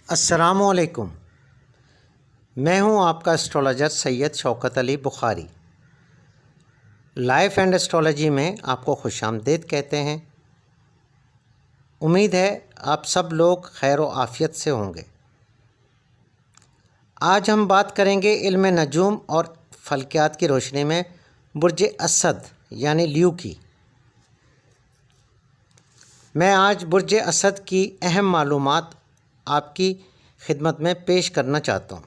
السلام علیکم۔ میں ہوں آپ کا astrologer Syed Shaukat Ali Bukhari. Life and astrology میں آپ کو خوش آمدید کہتے ہیں۔ امید ہے آپ سب لوگ خیر و عافیت سے ہوں گے۔ آج ہم بات کریں گے علم نجوم اور فلکیات کی روشنی میں برج اسد یعنی لیو کی۔ میں آج برج اسد کی اہم معلومات آپ کی خدمت میں پیش کرنا چاہتا ہوں۔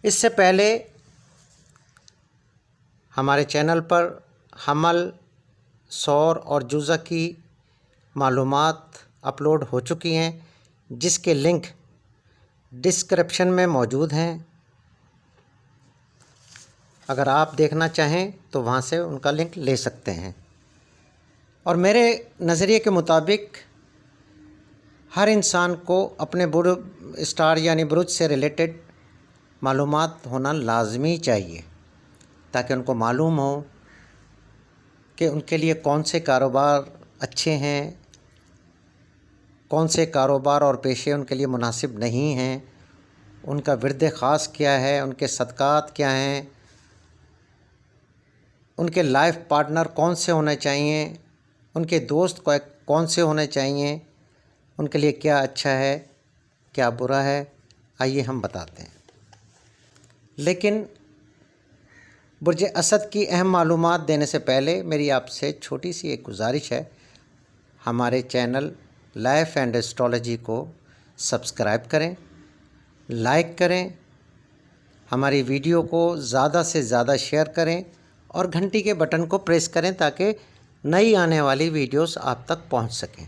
اس سے پہلے ہمارے چینل پر حمل، سور اور جوزہ کی معلومات اپلوڈ ہو چکی ہیں، جس کے لنک ڈسکرپشن میں موجود ہیں۔ اگر آپ دیکھنا چاہیں تو وہاں سے ان کا لنک لے سکتے ہیں۔ اور میرے نظریے کے مطابق ہر انسان کو اپنے اسٹار یعنی برج سے ریلیٹڈ معلومات ہونا لازمی چاہیے، تاکہ ان کو معلوم ہو کہ ان کے لیے کون سے کاروبار اچھے ہیں، کون سے کاروبار اور پیشے ان کے لیے مناسب نہیں ہیں، ان کا ورد خاص کیا ہے، ان کے صدقات کیا ہیں، ان کے لائف پارٹنر کون سے ہونے چاہیے، ان کے دوست کون سے ہونے چاہیے، ان کے لیے کیا اچھا ہے کیا برا ہے، آئیے ہم بتاتے ہیں۔ لیکن برج اسد کی اہم معلومات دینے سے پہلے میری آپ سے چھوٹی سی ایک گزارش ہے۔ ہمارے چینل لائف اینڈ اسٹرالوجی کو سبسکرائب کریں، لائک کریں، ہماری ویڈیو کو زیادہ سے زیادہ شیئر کریں اور گھنٹی کے بٹن کو پریس کریں تاکہ نئی آنے والی ویڈیوز آپ تک پہنچ سکیں۔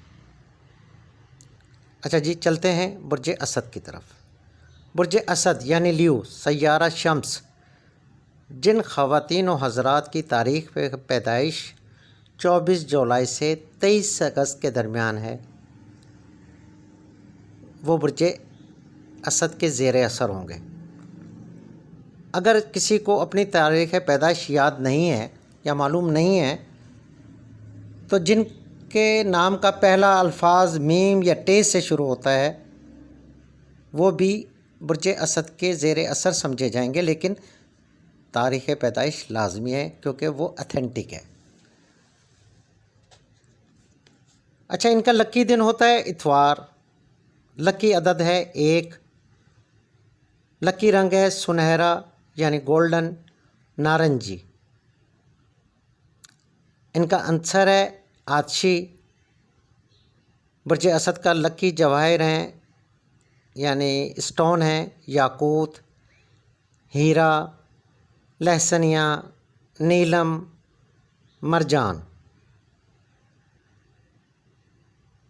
اچھا جی، چلتے ہیں برج اسد کی طرف۔ برج اسد یعنی لیو سیارہ شمس جن خواتین و حضرات کی تاریخ پیدائش 24 جولائی سے 23 اگست کے درمیان ہے، وہ برج اسد کے زیر اثر ہوں گے۔ اگر کسی کو اپنی تاریخ پیدائش یاد نہیں ہے یا معلوم نہیں ہے، تو جن کے نام کا پہلا الفاظ میم یا ٹے سے شروع ہوتا ہے وہ بھی برج اسد کے زیر اثر سمجھے جائیں گے، لیکن تاریخ پیدائش لازمی ہے کیونکہ وہ اتھینٹک ہے۔ اچھا، ان کا لکی دن ہوتا ہے اتوار، لکی عدد ہے 1، لکی رنگ ہے سنہرا یعنی گولڈن نارنجی، ان کا عنصر ہے آتشی۔ برج اسد کا لکی جواہر ہیں یعنی اسٹون ہیں یاقوت، ہیرا، لہسنیا، نیلم، مرجان۔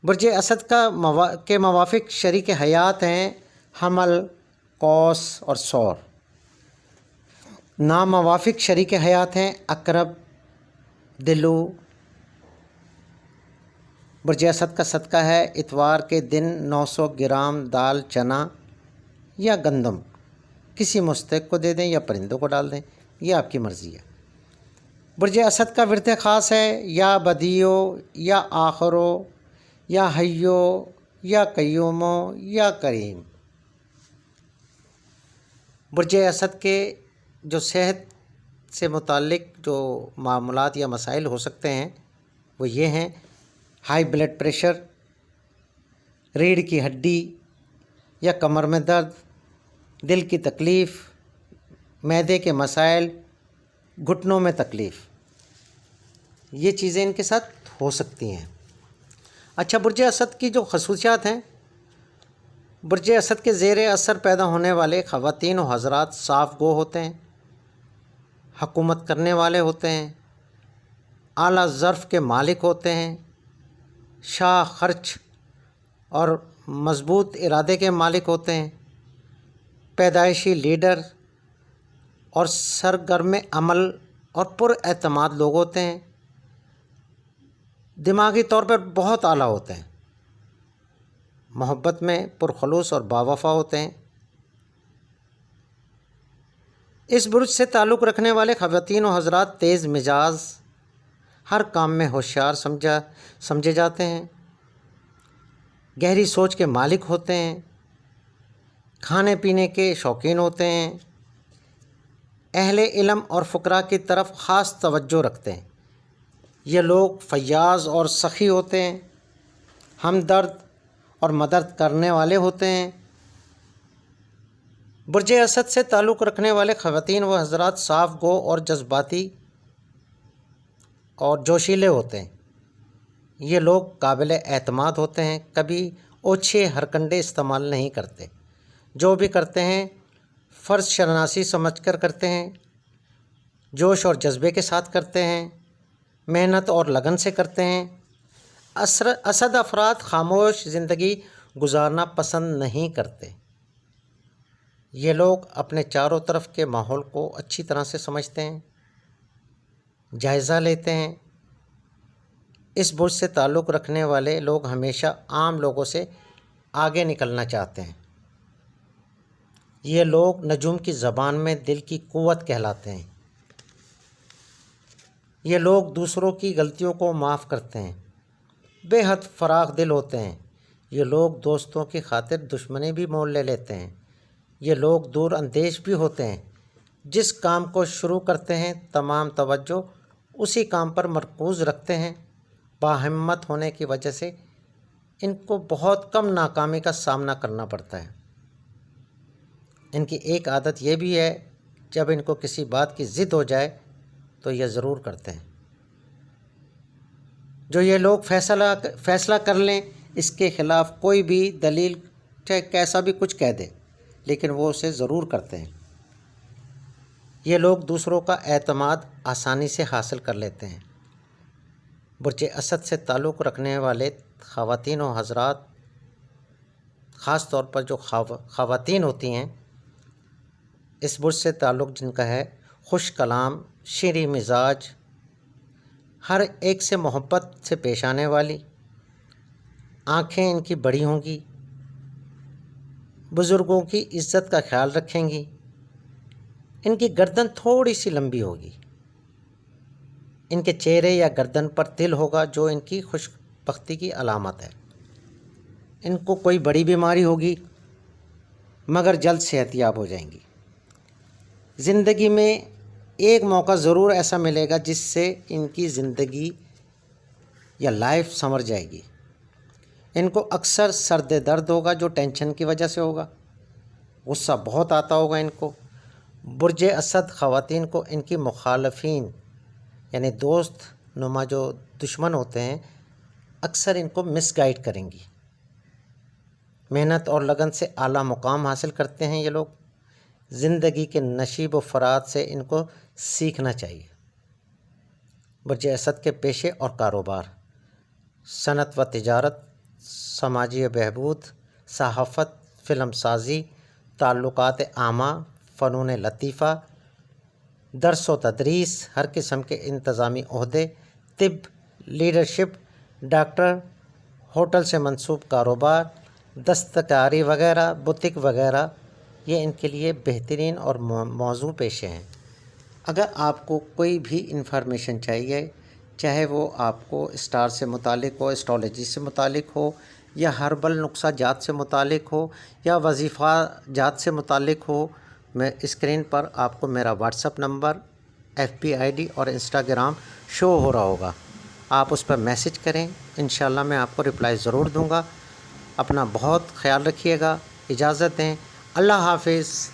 برج اسد کے موافق شریک حیات ہیں حمل، قوس اور سور۔ ناموافق شریک حیات ہیں عقرب، دلو۔ برج اسد کا صدقہ ہے اتوار کے دن 900 گرام دال چنا یا گندم کسی مستحق کو دے دیں یا پرندوں کو ڈال دیں، یہ آپ کی مرضی ہے۔ برج اسد کا ورد خاص ہے یا بدیو یا آخرو یا حیو یا قیومو یا کریم۔ برج اسد کے جو صحت سے متعلق جو معاملات یا مسائل ہو سکتے ہیں وہ یہ ہیں: ہائی بلڈ پریشر، ریڑھ کی ہڈی یا کمر میں درد، دل کی تکلیف، معدے کے مسائل، گھٹنوں میں تکلیف، یہ چیزیں ان کے ساتھ ہو سکتی ہیں۔ اچھا، برج اسد کی جو خصوصیات ہیں: برج اسد کے زیر اثر پیدا ہونے والے خواتین و حضرات صاف گو ہوتے ہیں، حکومت کرنے والے ہوتے ہیں، اعلیٰ ظرف کے مالک ہوتے ہیں، شاہ خرچ اور مضبوط ارادے کے مالک ہوتے ہیں، پیدائشی لیڈر اور سرگرم عمل اور پر اعتماد لوگ ہوتے ہیں، دماغی طور پر بہت اعلیٰ ہوتے ہیں، محبت میں پرخلوص اور باوفا ہوتے ہیں۔ اس برج سے تعلق رکھنے والے خواتین و حضرات تیز مزاج، ہر کام میں ہوشیار سمجھے جاتے ہیں، گہری سوچ کے مالک ہوتے ہیں، کھانے پینے کے شوقین ہوتے ہیں، اہل علم اور فقراء کی طرف خاص توجہ رکھتے ہیں۔ یہ لوگ فیاض اور سخی ہوتے ہیں، ہمدرد اور مدد کرنے والے ہوتے ہیں۔ برج اسد سے تعلق رکھنے والے خواتین و حضرات صاف گو اور جذباتی اور جوشیلے ہوتے ہیں۔ یہ لوگ قابل اعتماد ہوتے ہیں، کبھی اوچھے ہرکنڈے استعمال نہیں کرتے، جو بھی کرتے ہیں فرض شناسی سمجھ کر کرتے ہیں، جوش اور جذبے کے ساتھ کرتے ہیں، محنت اور لگن سے کرتے ہیں۔ اسد افراد خاموش زندگی گزارنا پسند نہیں کرتے۔ یہ لوگ اپنے چاروں طرف کے ماحول کو اچھی طرح سے سمجھتے ہیں، جائزہ لیتے ہیں۔ اس برج سے تعلق رکھنے والے لوگ ہمیشہ عام لوگوں سے آگے نکلنا چاہتے ہیں۔ یہ لوگ نجوم کی زبان میں دل کی قوت کہلاتے ہیں۔ یہ لوگ دوسروں کی غلطیوں کو معاف کرتے ہیں، بے حد فراخ دل ہوتے ہیں۔ یہ لوگ دوستوں کی خاطر دشمنی بھی مول لے لیتے ہیں۔ یہ لوگ دور اندیش بھی ہوتے ہیں۔ جس کام کو شروع کرتے ہیں تمام توجہ اسی کام پر مرکوز رکھتے ہیں۔ باہمت ہونے کی وجہ سے ان کو بہت کم ناکامی کا سامنا کرنا پڑتا ہے۔ ان کی ایک عادت یہ بھی ہے، جب ان کو کسی بات کی ضد ہو جائے تو یہ ضرور کرتے ہیں۔ جو یہ لوگ فیصلہ کر لیں، اس کے خلاف کوئی بھی دلیل چاہے کیسا بھی کچھ کہہ دے، لیکن وہ اسے ضرور کرتے ہیں۔ یہ لوگ دوسروں کا اعتماد آسانی سے حاصل کر لیتے ہیں۔ برج اسد سے تعلق رکھنے والے خواتین و حضرات، خاص طور پر جو خواتین ہوتی ہیں، اس برج سے تعلق جن کا ہے، خوش کلام، شیریں مزاج، ہر ایک سے محبت سے پیش آنے والی، آنکھیں ان کی بڑی ہوں گی، بزرگوں کی عزت کا خیال رکھیں گی، ان کی گردن تھوڑی سی لمبی ہوگی، ان کے چہرے یا گردن پر تل ہوگا جو ان کی خوش بختی کی علامت ہے۔ ان کو کوئی بڑی بیماری ہوگی مگر جلد صحت یاب ہو جائیں گی۔ زندگی میں ایک موقع ضرور ایسا ملے گا جس سے ان کی زندگی یا لائف سنور جائے گی۔ ان کو اکثر سر درد ہوگا جو ٹینشن کی وجہ سے ہوگا، غصہ بہت آتا ہوگا ان کو۔ برج اسد خواتین کو ان کی مخالفین یعنی دوست نما جو دشمن ہوتے ہیں اکثر ان کو مس گائیڈ کریں گی۔ محنت اور لگن سے اعلیٰ مقام حاصل کرتے ہیں یہ لوگ۔ زندگی کے نشیب و فرات سے ان کو سیکھنا چاہیے۔ برج اسد کے پیشے اور کاروبار، صنعت و تجارت، سماجی بہبود، صحافت، فلم سازی، تعلقات عامہ، فنون لطیفہ، درس و تدریس، ہر قسم کے انتظامی عہدے، طب، لیڈرشپ، ڈاکٹر، ہوٹل سے منسوب کاروبار، دستکاری وغیرہ، بوتک وغیرہ، یہ ان کے لیے بہترین اور موزوں پیشے ہیں۔ اگر آپ کو کوئی بھی انفارمیشن چاہیے، چاہے وہ آپ کو اسٹار سے متعلق ہو، اسٹرالوجی سے متعلق ہو، یا ہربل نسخہ جات سے متعلق ہو، یا وظیفہ جات سے متعلق ہو، میں اسکرین پر آپ کو میرا what's up number, FB ID اور انسٹاگرام شو ہو رہا ہوگا۔ آپ اس پر میسج کریں، انشاءاللہ میں آپ کو رپلائی ضرور دوں گا۔ اپنا بہت خیال رکھیے گا۔ اجازت دیں، اللہ حافظ۔